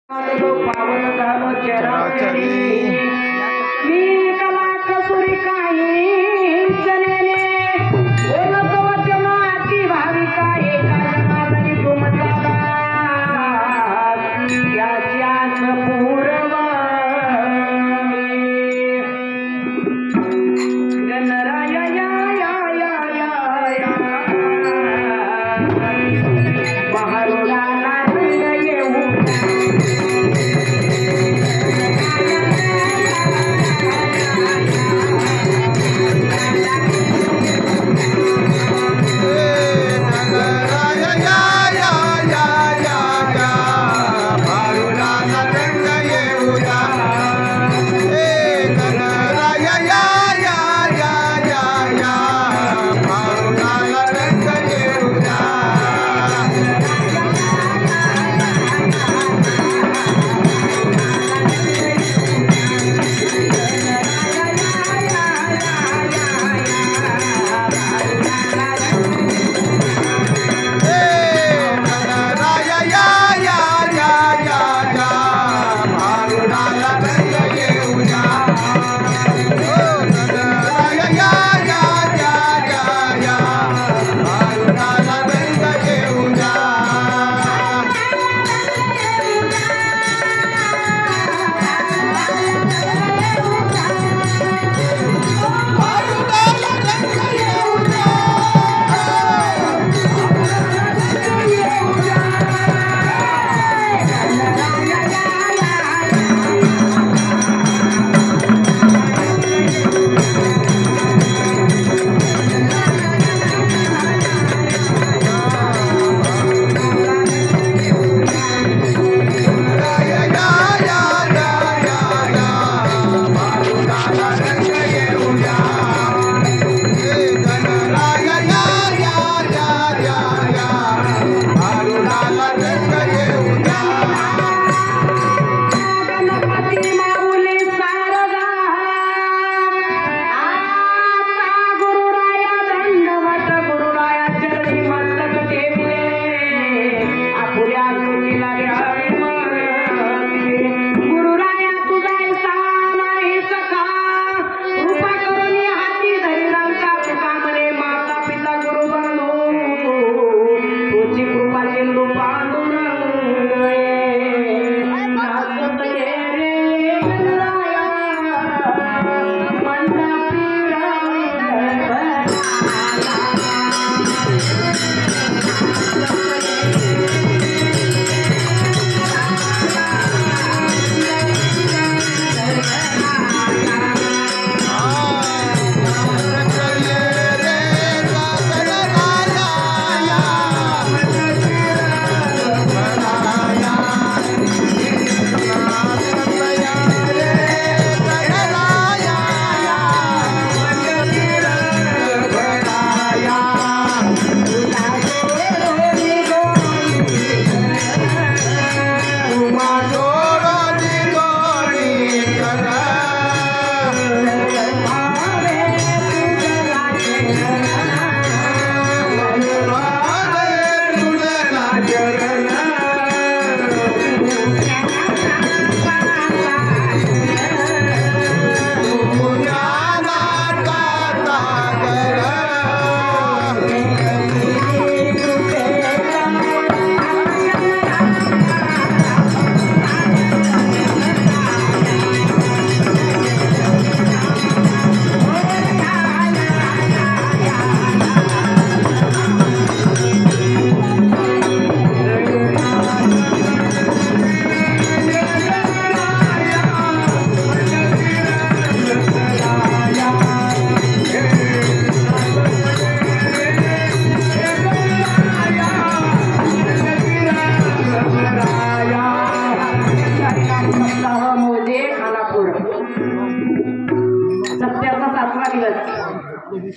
पावन झालो चराचरी मी कला कसुरी काही जनेने बोलतो जमाती भाविका एका जनातरी तुमचा याची आस पूर्व जनराय या या या या या बहारुला नारंग येऊ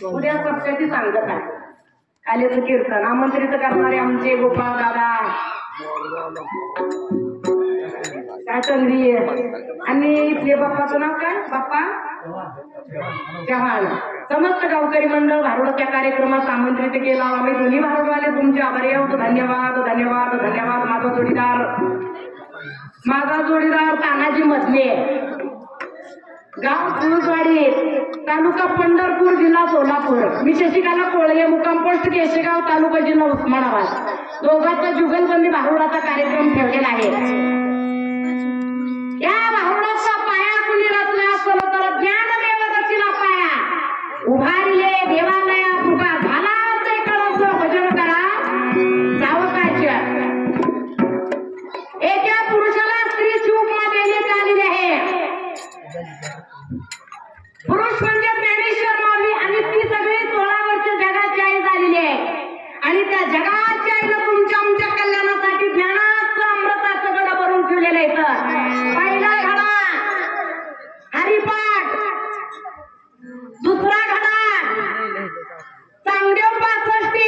उद्या सप्त्याची सांगत आहे कालेचं कीर्तन आमंत्रित करणारे आमचे गोपाळ दादा काय चंद्री आणि इथले बाप्पाचं नाव काय बाप्पा चव्हाण समस्त गावकरी मंडळ भारुडच्या कार्यक्रमास आमंत्रित केला आम्ही दोन्ही भारुडवाले तुमचे आभारी आहोत धन्यवाद धन्यवाद धन्यवाद माझा जोडीदार माझा जोडीदार तानाजी मधले, गाव फुलवाडी, तालुका पंढरपूर, जिल्हा सोलापूर. मी शशिकाला कोळगे, मुक्काम पोस्ट केशेगाव, तालुका जिल्हा उस्मानाबाद. दोघांचा जुगलबंदी भारुडाचा कार्यक्रम ठेवलेला आहे. या भारुडाचा पाया कुणी रचला असलो तर ज्ञानदेव रचिला पाया. उभारले देवालयात उभा झाला ते कळस भजन करा सावकाच्या. एका पुरुषाला स्त्री उपमा देण्यात आलेली आहे. पुरुष म्हणजे ज्ञानेश्वर माऊली आणि ती सगळी 16 वर्ष जगाची आई झालेली आहे. आणि त्या जगाच्या आईनं तुमच्या आमच्या कल्याणासाठी ज्ञानाचं अमृताचं गड भरून ठेवलेलं आहे. पहिला धडा हरिपाठ, दुसरा धडा चांगदेव 65,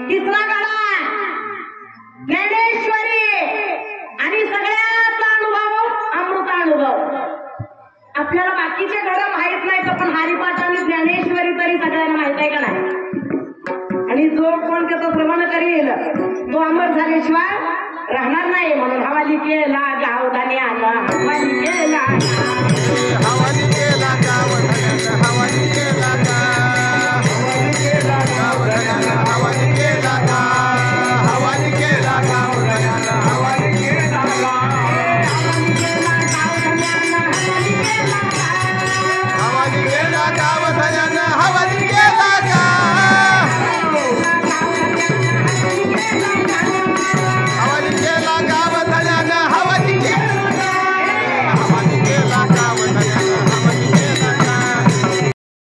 तिसरा धडा ज्ञानेश्वरी आणि सगळ्याचा अनुभव अमृतानुभव. आपल्याला बाकीचे घडं माहित नाही पण हरिपाठ आणि ज्ञानेश्वरी तरी सगळ्यांना माहित आहे का नाही. आणि जो कोण त्याचं श्रवण करील तो अमर झाल्याशिवाय राहणार नाही. म्हणून हवाली केला गावदाने आला, हवाली केला